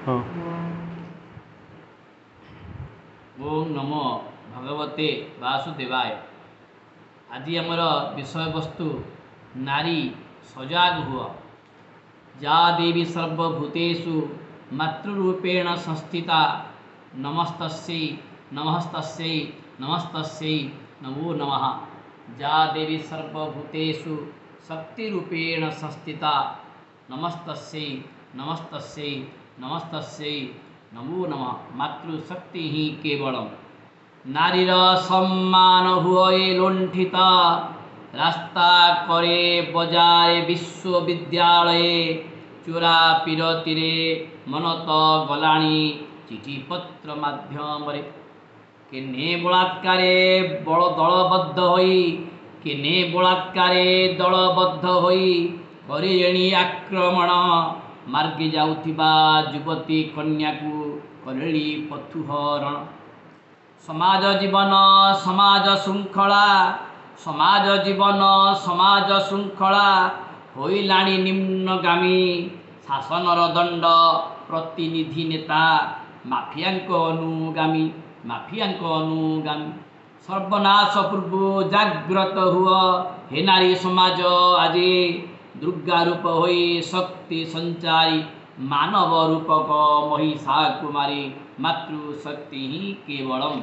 हाँ। ओम नमो भगवते वासुदेवाय। आज आमर विषय वस्तु नारी सजाग हुआ। जा देवी सर्वभूतेषु मातृरूपेण संस्थिता नमस्तस्यै नमस्तस्यै नमस्तस्यै नमो नमः। जा देवी सर्वभूतेषु शक्तिरूपेण संस्थिता नमस्तस्यै नमस्तस्यै नमस्तस्यै नमो नमः। मातृशक्ति ही केवलम। नारीर सम्मान हुए लुंठिता रास्ता करे बजारे विश्वविद्यालय चोरा पीरतीरे मनत गलाणी चिठीपत्र माध्यम केने बलात्कारे बड़ दलबद्ध होई केने बलात्कारे दलबद्ध होई करेणी आक्रमण मार्गे जाउथिबा युवती कन्या को करेली पथुहरण। समाज जीवन समाज श्रृंखला समाज जीवन समाज श्रृंखला होइलाणी निम्नगामी शासनर दंड प्रतिनिधि नेता माफियांक अनुगामी सर्वनाश पूर्व जाग्रत हुआ हे नारी समाज। आज दुर्गा रूप होई शक्ति संचारी मानव रूपक महिषा कुमारी मातृशक्ति ही केवलम।